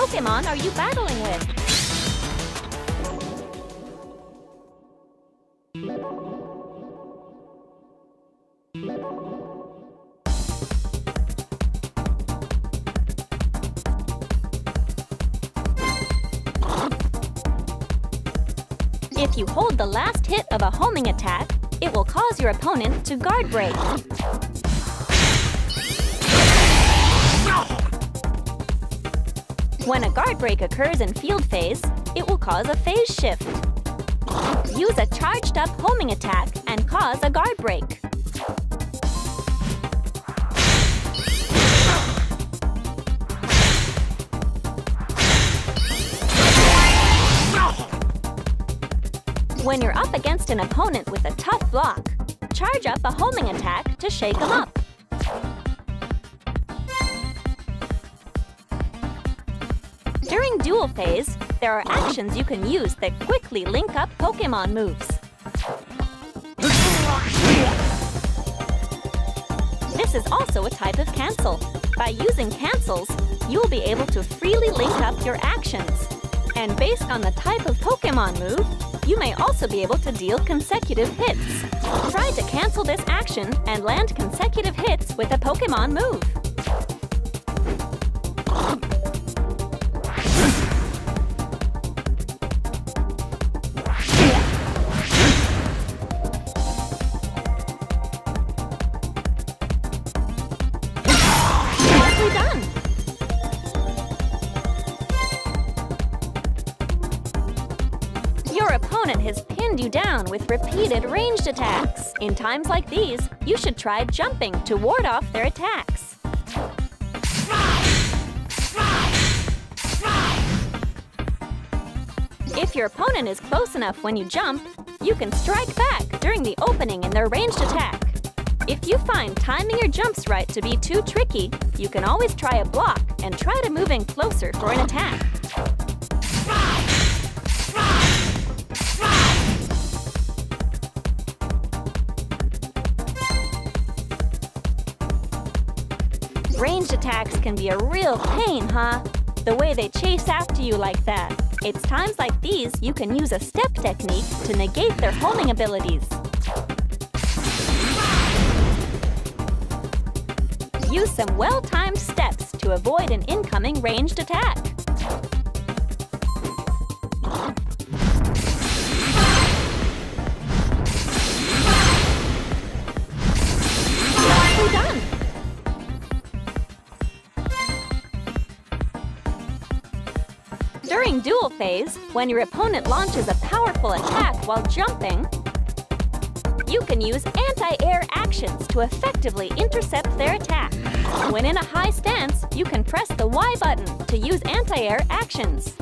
Pokémon are you battling with? If you hold the last hit of a homing attack, it will cause your opponent to guard break. When a guard break occurs in field phase, it will cause a phase shift. Use a charged up homing attack and cause a guard break. When you're up against an opponent with a tough block, charge up a homing attack to shake them up. During duel phase, there are actions you can use that quickly link up Pokémon moves. This is also a type of cancel. By using cancels, you will be able to freely link up your actions. And based on the type of Pokémon move, you may also be able to deal consecutive hits. Try to cancel this action and land consecutive hits with a Pokémon move. Nicely done! Your opponent has pinned you down with repeated ranged attacks. In times like these, you should try jumping to ward off their attacks. If your opponent is close enough when you jump, you can strike back during the opening in their ranged attack. If you find timing your jumps right to be too tricky, you can always try a block and try to move in closer for an attack. Ranged attacks can be a real pain, huh? The way they chase after you like that. It's times like these you can use a step technique to negate their homing abilities. Use some well-timed steps to avoid an incoming ranged attack. Nicely done! During duel phase, when your opponent launches a powerful attack while jumping, you can use anti-air actions to effectively intercept their attack. When in a high stance, you can press the Y button to use anti-air actions.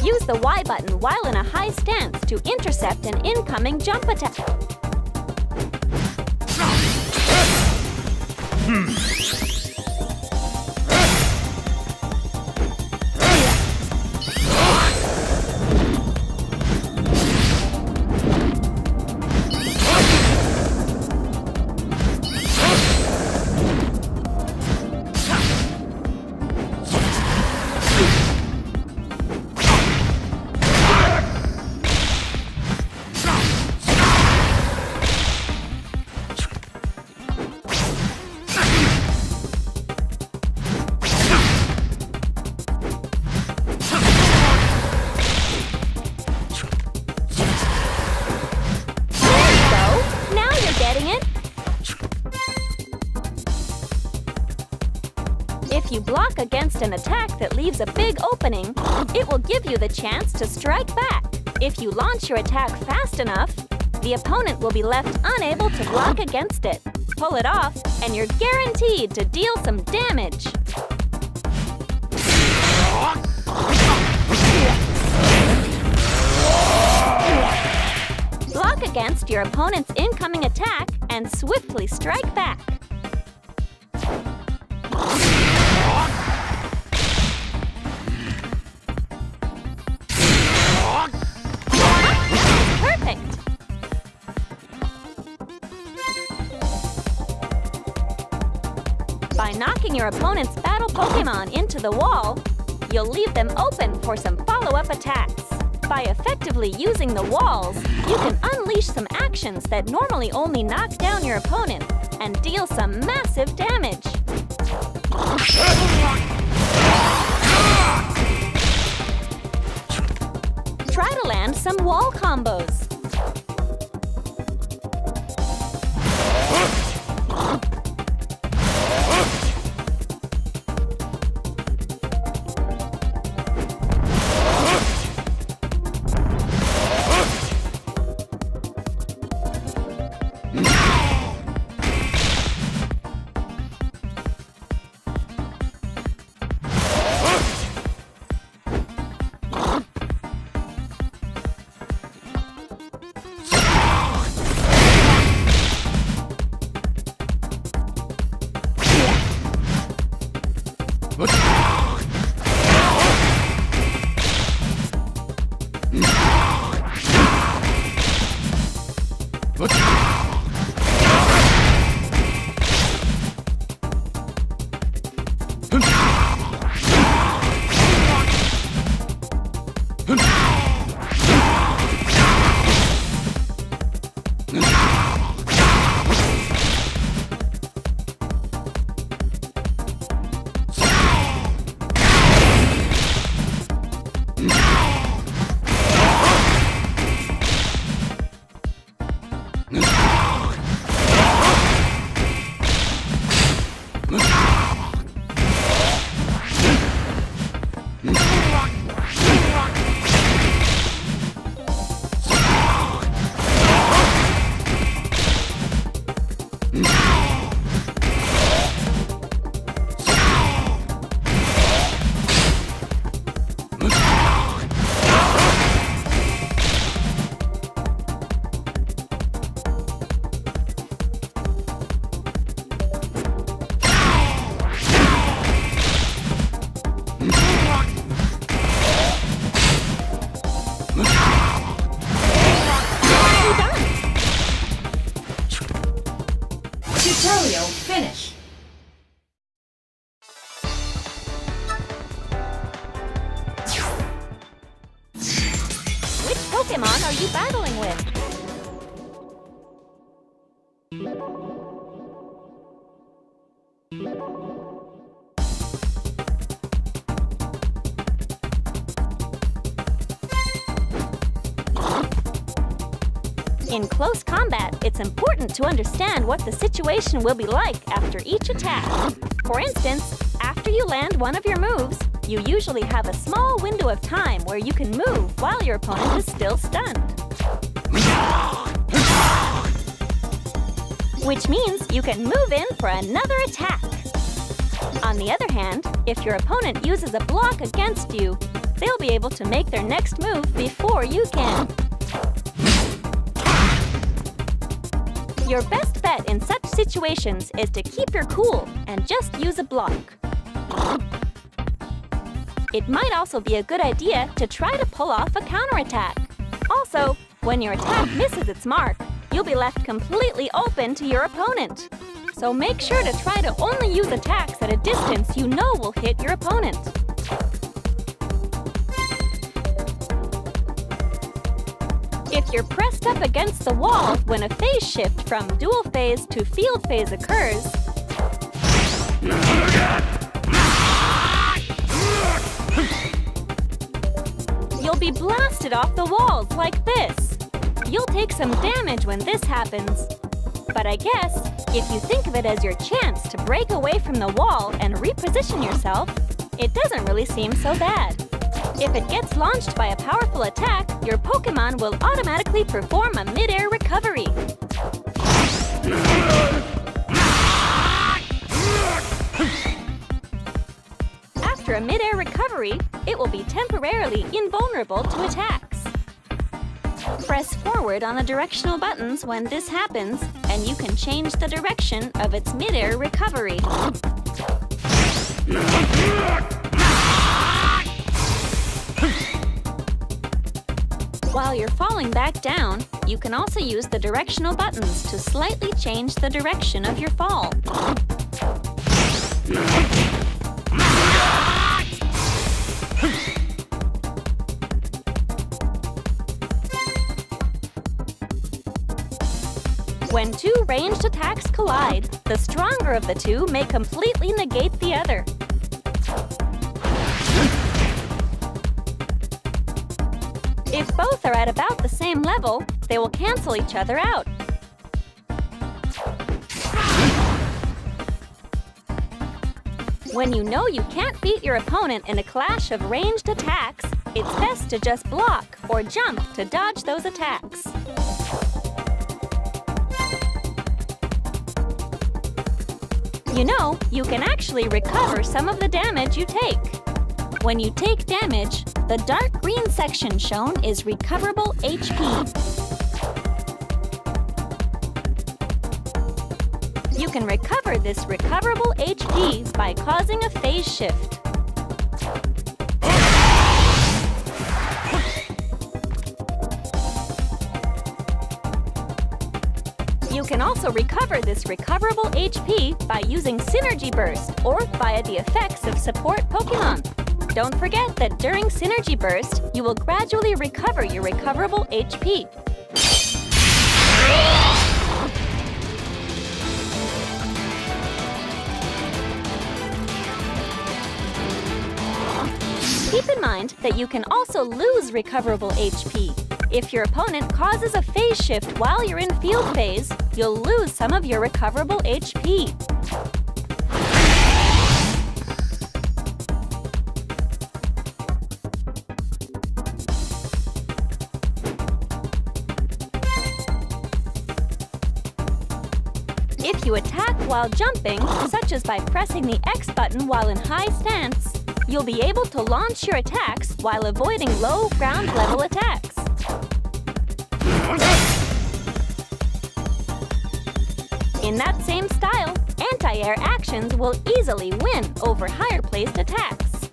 Use the Y button while in a high stance to intercept an incoming jump attack. If you block against an attack that leaves a big opening, it will give you the chance to strike back. If you launch your attack fast enough, the opponent will be left unable to block against it. Pull it off, and you're guaranteed to deal some damage. Block against your opponent's incoming attack and swiftly strike back. Perfect! By knocking your opponent's battle Pokémon into the wall, you'll leave them open for some follow-up attacks. By effectively using the walls, you can unleash some actions that normally only knock down your opponent and deal some massive damage. Try to land some wall combos. Tutorial finished. Which Pokémon are you battling with? In close combat, it's important to understand what the situation will be like after each attack. For instance, after you land one of your moves, you usually have a small window of time where you can move while your opponent is still stunned. Which means you can move in for another attack. On the other hand, if your opponent uses a block against you, they'll be able to make their next move before you can. Your best bet in such situations is to keep your cool and just use a block. It might also be a good idea to try to pull off a counterattack. Also, when your attack misses its mark, you'll be left completely open to your opponent. So make sure to try to only use attacks at a distance you know will hit your opponent. If you're pressed up against the wall when a phase shift from dual phase to field phase occurs, you'll be blasted off the walls like this. You'll take some damage when this happens. But I guess, if you think of it as your chance to break away from the wall and reposition yourself, it doesn't really seem so bad. If it gets launched by a powerful attack, your Pokémon will automatically perform a mid-air recovery. After a mid-air recovery, it will be temporarily invulnerable to attacks. Press forward on the directional buttons when this happens, and you can change the direction of its mid-air recovery. While you're falling back down, you can also use the directional buttons to slightly change the direction of your fall. When two ranged attacks collide, the stronger of the two may completely negate the other. If both are at about the same level, they will cancel each other out. When you know you can't beat your opponent in a clash of ranged attacks, it's best to just block or jump to dodge those attacks. You know, you can actually recover some of the damage you take. When you take damage, the dark green section shown is Recoverable HP. You can recover this Recoverable HP by causing a phase shift. You can also recover this Recoverable HP by using Synergy Burst or via the effects of Support Pokémon. Don't forget that during Synergy Burst, you will gradually recover your Recoverable HP. Keep in mind that you can also lose Recoverable HP. If your opponent causes a phase shift while you're in field phase, you'll lose some of your Recoverable HP. If you attack while jumping, such as by pressing the X button while in high stance, you'll be able to launch your attacks while avoiding low ground level attacks. In that same style, anti-air actions will easily win over higher placed attacks.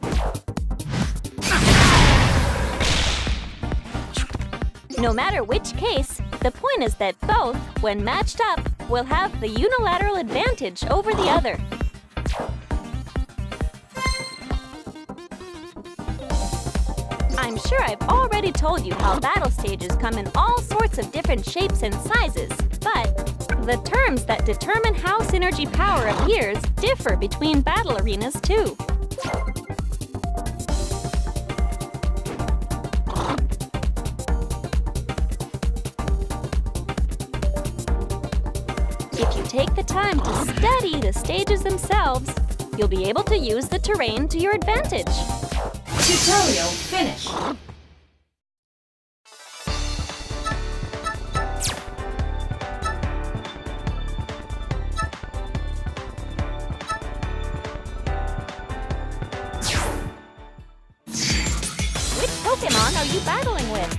No matter which case, the point is that both, when matched up, will have the unilateral advantage over the other. I'm sure I've already told you how battle stages come in all sorts of different shapes and sizes, but the terms that determine how synergy power appears differ between battle arenas too. If you take the time to study the stages themselves, you'll be able to use the terrain to your advantage. Tutorial finished. Which Pokémon are you battling with?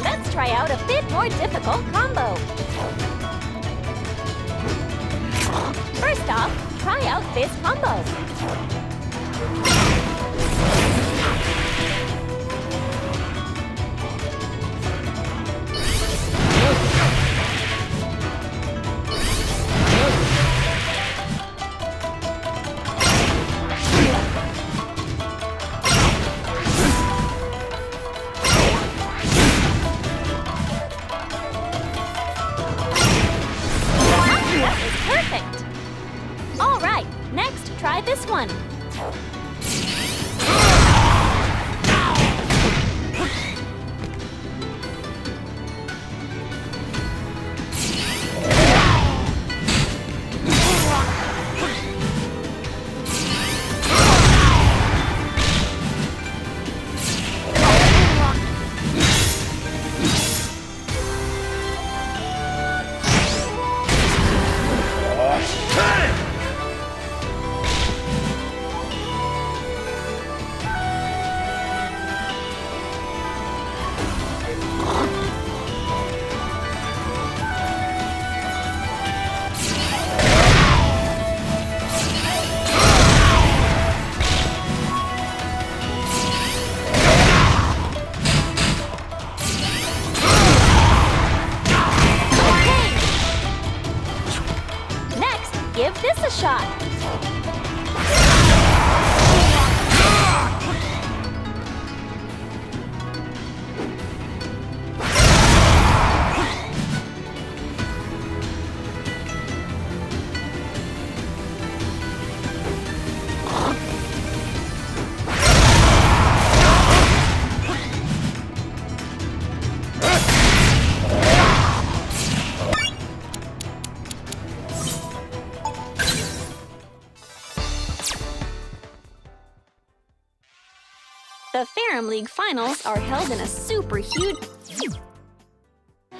Let's try out a bit more difficult combo. First off, try out this combo. Perfect! All right, next try this one. give this a shot. The Ferrum League finals are held in a super huge...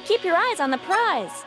Keep your eyes on the prize!